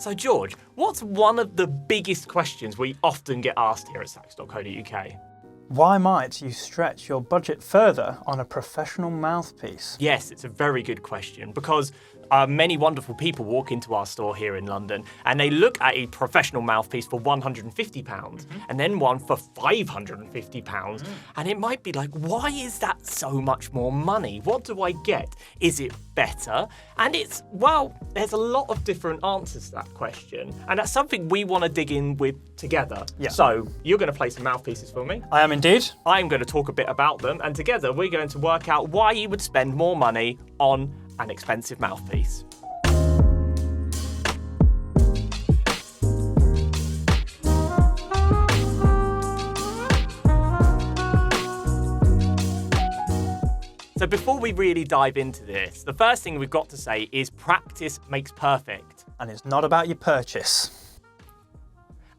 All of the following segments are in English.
So George, what's one of the biggest questions we often get asked here at sax.co.uk? Why might you stretch your budget further on a professional mouthpiece? Yes, it's a very good question because many wonderful people walk into our store here in London and they look at a professional mouthpiece for £150 and then one for £550 and it might be like, why is that so much more money? What do I get? Is it better? And there's a lot of different answers to that question and that's something we want to dig in with together. Yeah. So you're going to play some mouthpieces for me. I am indeed. I'm going to talk a bit about them and together we're going to work out why you would spend more money on an expensive mouthpiece. So before we really dive into this, the first thing we've got to say is practice makes perfect. And it's not about your purchase.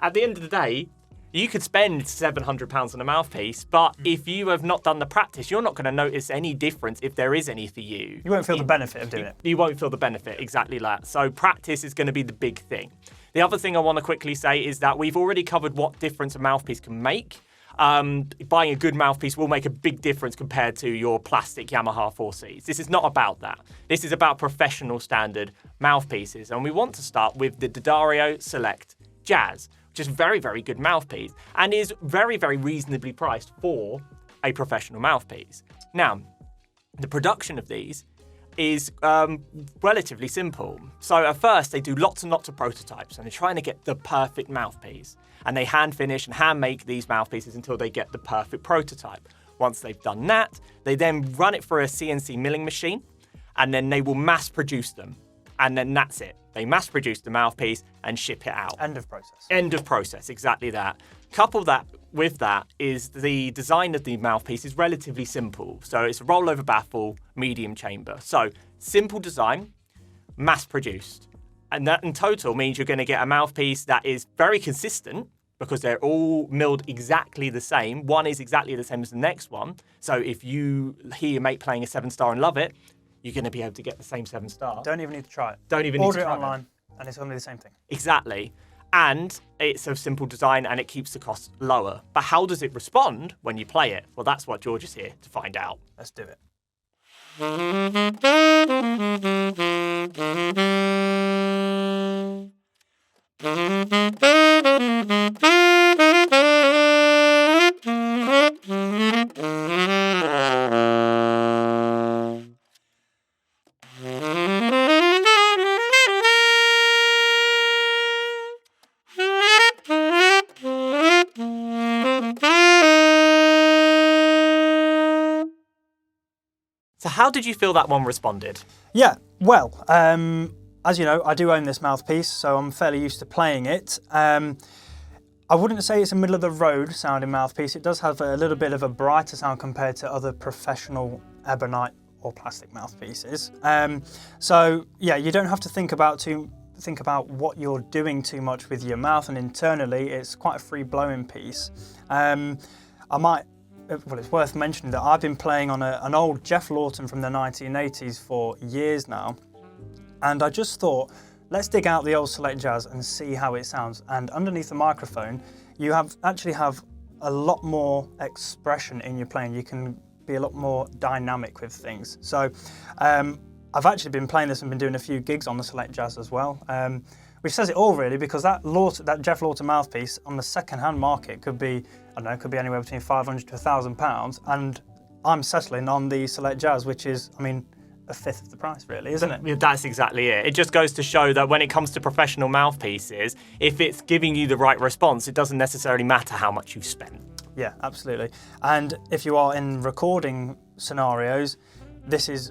At the end of the day, you could spend £700 on a mouthpiece, but if you have not done the practice, you're not going to notice any difference if there is any for you. You won't feel the benefit of doing it. You won't feel the benefit, exactly that. So practice is going to be the big thing. The other thing I want to quickly say is that we've already covered what difference a mouthpiece can make. Buying a good mouthpiece will make a big difference compared to your plastic Yamaha 4Cs. This is not about that. This is about professional standard mouthpieces. And we want to start with the D'Addario Select Jazz, which is a very, very good mouthpiece and is very, very reasonably priced for a professional mouthpiece. Now, the production of these is relatively simple. So at first, they do lots and lots of prototypes and they're trying to get the perfect mouthpiece. And they hand finish and hand make these mouthpieces until they get the perfect prototype. Once they've done that, they then run it through a CNC milling machine and then they will mass produce them. And then that's it. They mass produce the mouthpiece and ship it out. End of process. End of process, exactly that. Couple that with that is the design of the mouthpiece is relatively simple. So it's a rollover baffle, medium chamber. So simple design, mass produced. And that in total means you're going to get a mouthpiece that is very consistent because they're all milled exactly the same. One is exactly the same as the next one. So if you hear your mate playing a 7-star and love it, you're going to be able to get the same 7-star. Don't even need to try it. Don't even need to try it. Order it online and it's going to be the same thing. Exactly. And it's a simple design and it keeps the cost lower. But how does it respond when you play it? Well, that's what George is here to find out. Let's do it. So how did you feel that one responded? Yeah, well, as you know, I do own this mouthpiece, so I'm fairly used to playing it. I wouldn't say it's a middle-of-the-road sounding mouthpiece. It does have a little bit of a brighter sound compared to other professional ebonite or plastic mouthpieces. So yeah, you don't have to think about what you're doing too much with your mouth, and internally it's quite a free-blowing piece. Well, it's worth mentioning that I've been playing on an old Jeff Lawton from the 1980s for years now, and I just thought, let's dig out the old Select Jazz and see how it sounds. And underneath the microphone, you actually have a lot more expression in your playing. You can be a lot more dynamic with things. So I've actually been playing this and been doing a few gigs on the Select Jazz as well, which says it all really, because that Jeff Lawton mouthpiece on the second-hand market could be, I don't know, could be anywhere between £500 to £1,000, and I'm settling on the Select Jazz, which is, I mean, a fifth of the price really, isn't it? Yeah, that's exactly it. It just goes to show that when it comes to professional mouthpieces, if it's giving you the right response, it doesn't necessarily matter how much you've spent. Yeah, absolutely. And if you are in recording scenarios, it's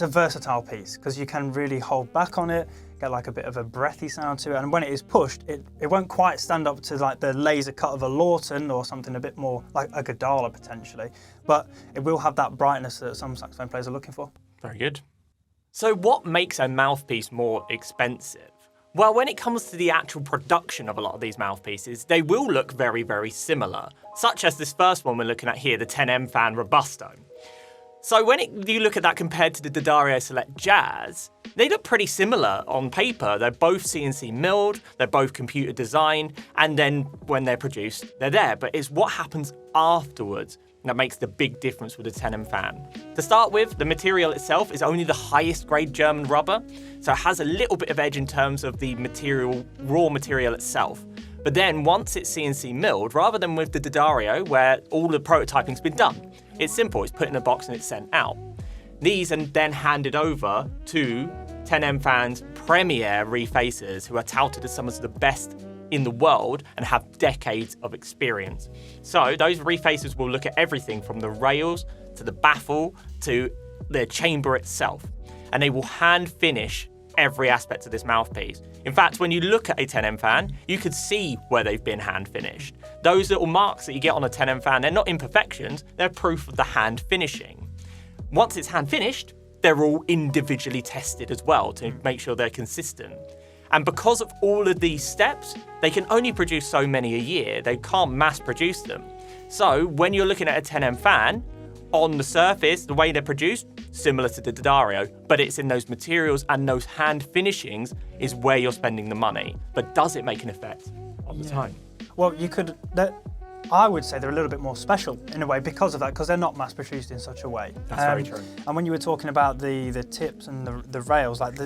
a versatile piece because you can really hold back on it, get like a bit of a breathy sound to it, and when it is pushed, it won't quite stand up to like the laser cut of a Lawton or something a bit more like a Godala potentially, but it will have that brightness that some saxophone players are looking for. Very good. So what makes a mouthpiece more expensive? Well, when it comes to the actual production of a lot of these mouthpieces, they will look very, very similar, such as this first one we're looking at here, the 10M Fan Robusto. So when you look at that compared to the D'Addario Select Jazz, they look pretty similar on paper. They're both CNC milled, they're both computer designed, and then when they're produced, they're there. But it's what happens afterwards that makes the big difference with the 10M fan. To start with, the material itself is only the highest grade German rubber, so it has a little bit of edge in terms of the material, raw material itself. But then once it's CNC milled, rather than with the D'Addario where all the prototyping's been done, it's simple, it's put in a box and it's sent out. These are then handed over to 10M Fan's premier refacers who are touted as some of the best in the world and have decades of experience. So those refacers will look at everything from the rails to the baffle to the chamber itself, and they will hand finish every aspect of this mouthpiece. In fact, when you look at a 10M fan, you could see where they've been hand finished. Those little marks that you get on a 10M fan, they're not imperfections, they're proof of the hand finishing. Once it's hand finished, they're all individually tested as well to make sure they're consistent. And because of all of these steps, they can only produce so many a year. They can't mass produce them. So when you're looking at a 10M fan, on the surface, the way they're produced, similar to the D'Addario, but it's in those materials and those hand finishings is where you're spending the money. But does it make an effect on the tone? Well, I would say they're a little bit more special in a way because of that, because they're not mass produced in such a way. That's very true. And when you were talking about the tips and the rails, like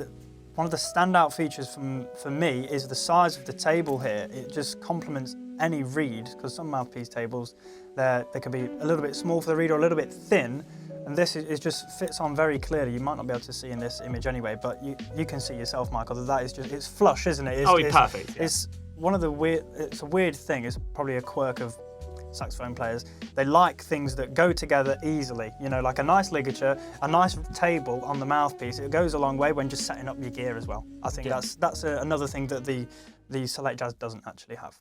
one of the standout features for me is the size of the table here. It just complements any reed, because some mouthpiece tables, they can be a little bit small for the reed or a little bit thin, and this is just fits on very clearly. You might not be able to see in this image anyway, but you can see yourself, Michael, that is just, it's flush, isn't it? It's perfect. Yeah. It's one of the it's a weird thing, it's probably a quirk of saxophone players. They like things that go together easily, you know, like a nice ligature, a nice table on the mouthpiece. It goes a long way when just setting up your gear as well. I think that's another thing that the Select Jazz doesn't actually have.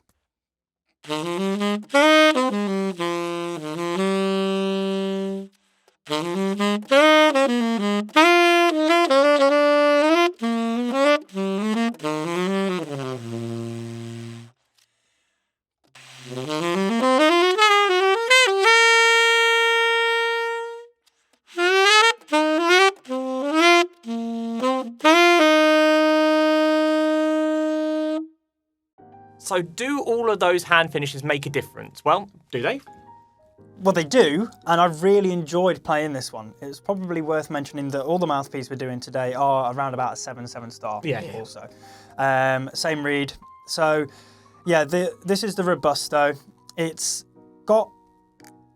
So do all of those hand finishes make a difference? Well, do they? Well, they do, and I really enjoyed playing this one. It's probably worth mentioning that all the mouthpieces we're doing today are around about a 7 star also. Same reed. So, yeah, this is the Robusto. It's got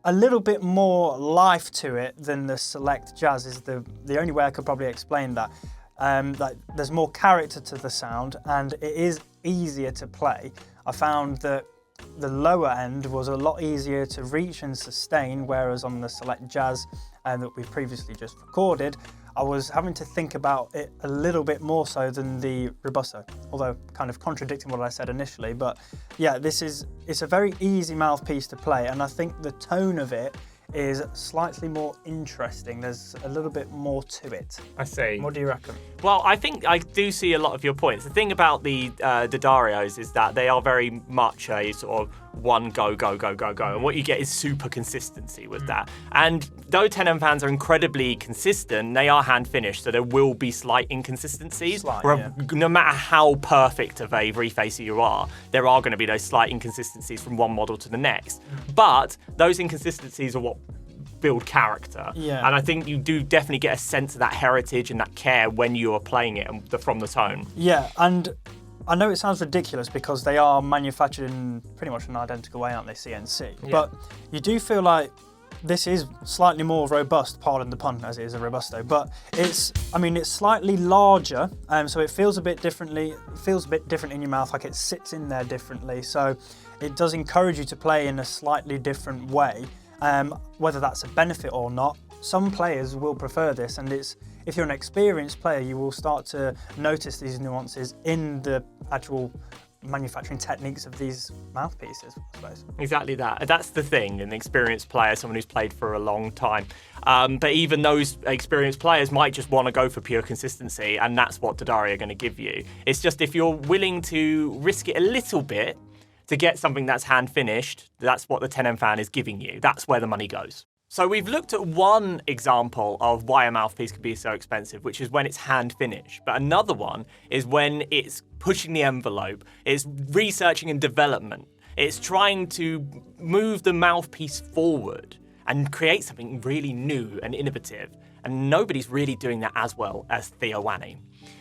a little bit more life to it than the Select Jazz is the only way I could probably explain that. Like there's more character to the sound and it is easier to play. I found that the lower end was a lot easier to reach and sustain, whereas on the Select Jazz that we previously just recorded, I was having to think about it a little bit more so than the Robusto, although kind of contradicting what I said initially. But yeah, it's a very easy mouthpiece to play, and I think the tone of it is slightly more interesting. There's a little bit more to it. I see. What do you reckon? Well, I think I do see a lot of your points. The thing about the D'Addarios is that they are very much a sort of one go. And what you get is super consistency with that. And though 10M fans are incredibly consistent, they are hand finished, so there will be slight inconsistencies. No matter how perfect of a refacer you are, there are going to be those slight inconsistencies from one model to the next. But those inconsistencies are what build character. Yeah. And I think you do definitely get a sense of that heritage and that care when you are playing it and from the tone. Yeah, and I know it sounds ridiculous because they are manufactured in pretty much an identical way, aren't they, CNC? Yeah. But you do feel like this is slightly more robust, pardon the pun, as it is a Robusto, but it's slightly larger, so it feels a bit different in your mouth, like it sits in there differently, so it does encourage you to play in a slightly different way, whether that's a benefit or not. Some players will prefer this, and if you're an experienced player, you will start to notice these nuances in the actual manufacturing techniques of these mouthpieces, I suppose. Exactly that. That's the thing, an experienced player, someone who's played for a long time. But even those experienced players might just want to go for pure consistency, and that's what D'Addario are going to give you. It's just if you're willing to risk it a little bit to get something that's hand finished, that's what the 10M fan is giving you. That's where the money goes. So we've looked at one example of why a mouthpiece can be so expensive, which is when it's hand finished. But another one is when it's pushing the envelope, it's researching and development. It's trying to move the mouthpiece forward and create something really new and innovative. And nobody's really doing that as well as Theoani.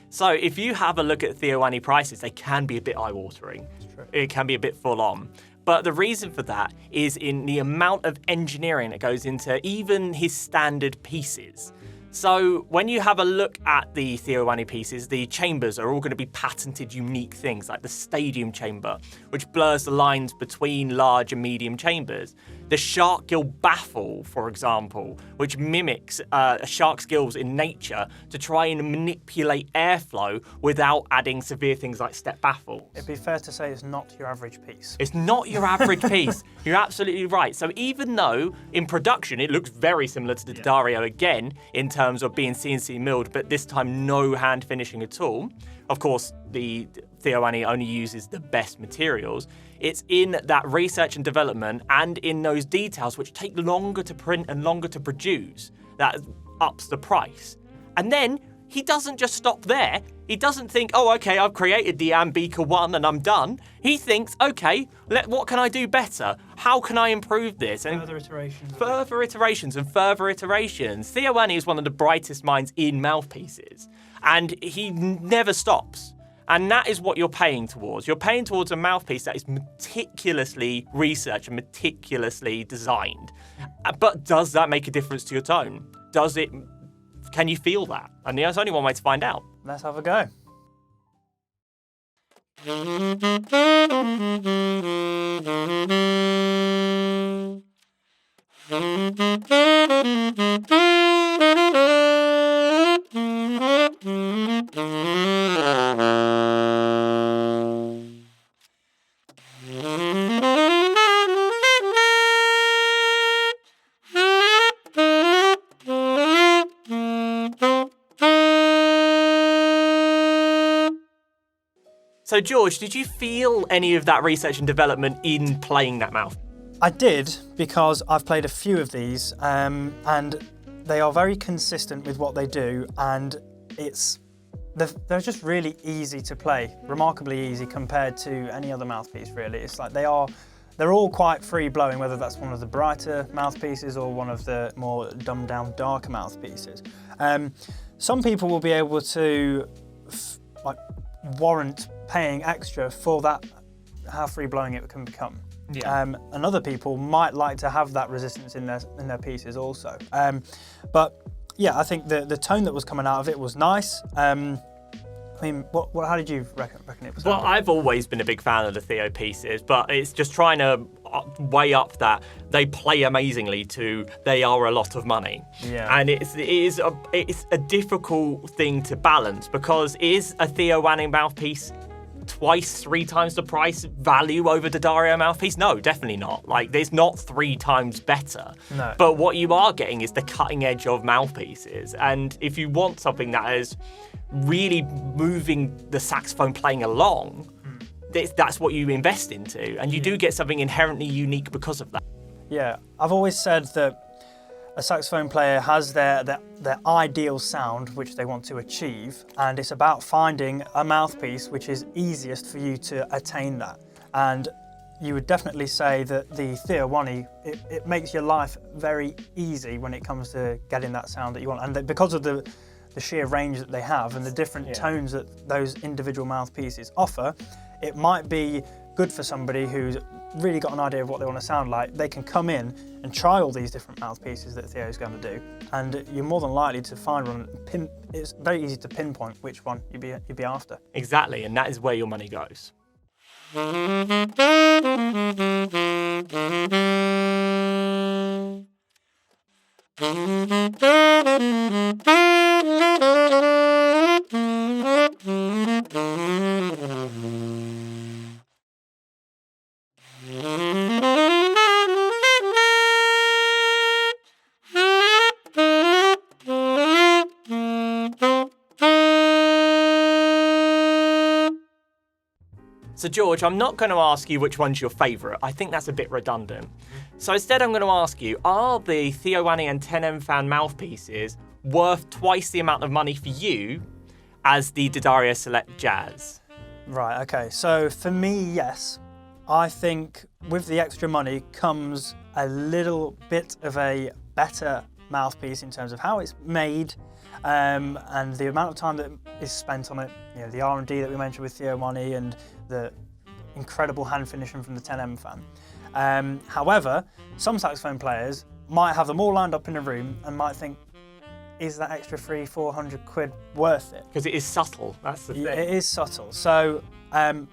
So if you have a look at Theoani prices, they can be a bit eye-watering. It can be a bit full on. But the reason for that is in the amount of engineering that goes into even his standard pieces. So when you have a look at the Theoani pieces, the chambers are all going to be patented unique things, like the stadium chamber, which blurs the lines between large and medium chambers. The shark gill baffle, for example, which mimics a shark's gills in nature to try and manipulate airflow without adding severe things like step baffles. It'd be fair to say it's not your average piece. It's not your average piece. You're absolutely right. So even though in production it looks very similar to the Dario again in terms of being CNC milled, but this time no hand finishing at all. Of course, the Theoani only uses the best materials. It's in that research and development and in those details which take longer to print and longer to produce that ups the price. And then he doesn't just stop there. He doesn't think, oh, okay, I've created the Ambica 1 and I'm done. He thinks, okay, what can I do better? How can I improve this? And Further iterations. Further iterations and further iterations. Theoani is one of the brightest minds in mouthpieces, and he never stops. And that is what you're paying towards. You're paying towards a mouthpiece that is meticulously researched and meticulously designed. But does that make a difference to your tone? Can you feel that? And there's only one way to find out. Let's have a go. So George, did you feel any of that research and development in playing that mouth? I did, because I've played a few of these, and they are very consistent with what they do, and they're just really easy to play, remarkably easy compared to any other mouthpiece, really. It's like they're all quite free-blowing, whether that's one of the brighter mouthpieces or one of the more dumbed-down, darker mouthpieces. Some people will be able to warrant paying extra for that, how free-blowing it can become. Yeah. And other people might like to have that resistance in their pieces also. But yeah, I think the tone that was coming out of it was nice. I mean, how did you reckon it was? Well, I've always been a big fan of the Theo pieces, but it's just trying to weigh up that they play amazingly to they are a lot of money. Yeah. And it's a difficult thing to balance, because is a Theoani mouthpiece twice, 3 times the price value over the Dario mouthpiece? No, definitely not. Like, there's not 3 times better. No. But what you are getting is the cutting edge of mouthpieces. And if you want something that is really moving the saxophone playing along, that's what you invest into. And you do get something inherently unique because of that. Yeah, I've always said that a saxophone player has their ideal sound which they want to achieve, and it's about finding a mouthpiece which is easiest for you to attain that. And you would definitely say that the Theoani, it makes your life very easy when it comes to getting that sound that you want. And because of the sheer range that they have and the different tones that those individual mouthpieces offer, it might be good for somebody who's really got an idea of what they want to sound like. They can come in and try all these different mouthpieces that Theo's going to do, and you're more than likely to find one. It's very easy to pinpoint which one you'd be after. Exactly, and that is where your money goes. So George, I'm not going to ask you which one's your favourite. I think that's a bit redundant. So instead I'm going to ask you, are the Theoani and 10M fan mouthpieces worth twice the amount of money for you as the D'Addario Select Jazz? Right, okay. So for me, yes. I think with the extra money comes a little bit of a better mouthpiece in terms of how it's made, and the amount of time that is spent on it. You know, the R&D that we mentioned with Theoani and the incredible hand finishing from the 10M fan. However, some saxophone players might have them all lined up in a room and might think, is that extra £300-400 worth it? Because it is subtle, that's the thing. It is subtle. So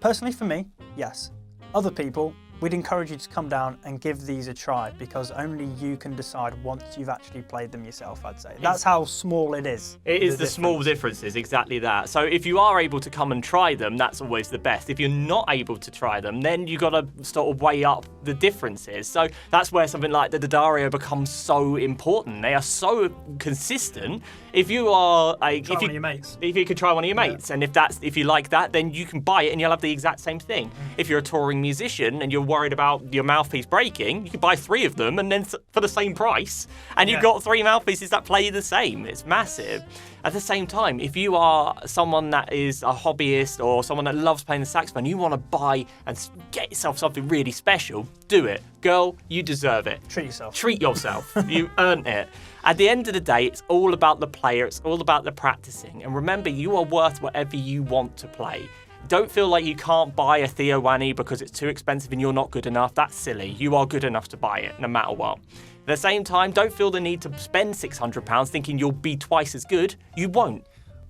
personally for me, yes. Other people, we'd encourage you to come down and give these a try, because only you can decide once you've actually played them yourself, I'd say. That's how small it is. It is the small differences, exactly that. So if you are able to come and try them, that's always the best. If you're not able to try them, then you've got to sort of weigh up the differences. So that's where something like the D'Addario becomes so important. They are so consistent. If you are Try one of your mates. If you could try one of your mates, and if you like that, then you can buy it and you'll have the exact same thing. If you're a touring musician and you're worried about your mouthpiece breaking, you can buy 3 of them and then for the same price, and you've got 3 mouthpieces that play the same. It's massive. At the same time, if you are someone that is a hobbyist or someone that loves playing the saxophone, you want to buy and get yourself something really special, do it. Girl, you deserve it. Treat yourself. Treat yourself. You earned it. At the end of the day, it's all about the player. It's all about the practicing. And remember, you are worth whatever you want to play. Don't feel like you can't buy a Theoani because it's too expensive and you're not good enough. That's silly. You are good enough to buy it, no matter what. At the same time, don't feel the need to spend £600 thinking you'll be twice as good. You won't.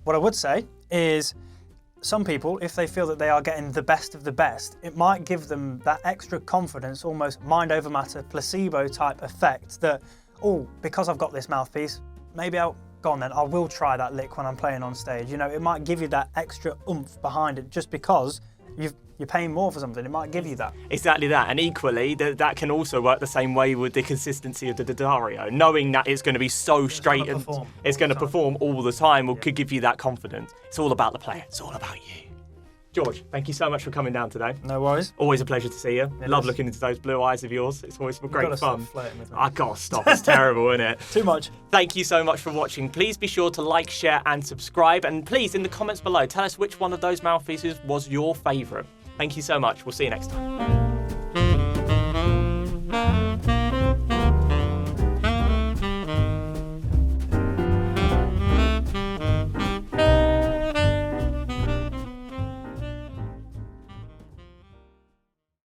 What I would say is, some people, if they feel that they are getting the best of the best, it might give them that extra confidence, almost mind over matter, placebo type effect that, oh, because I've got this mouthpiece, maybe I will try that lick when I'm playing on stage. You know, it might give you that extra oomph behind it just because you're paying more for something. It might give you that. Exactly that. And equally, that can also work the same way with the consistency of the D'Addario. Knowing that it's going to be so straight and it's going to perform all the time could give you that confidence. It's all about the player. It's all about you. George, thank you so much for coming down today. No worries. Always a pleasure to see you. Love looking into those blue eyes of yours. It's always great fun. Stop flirting with me. I gotta stop. It's terrible, isn't it? Too much. Thank you so much for watching. Please be sure to like, share, and subscribe. And please, in the comments below, tell us which one of those mouthpieces was your favourite. Thank you so much. We'll see you next time.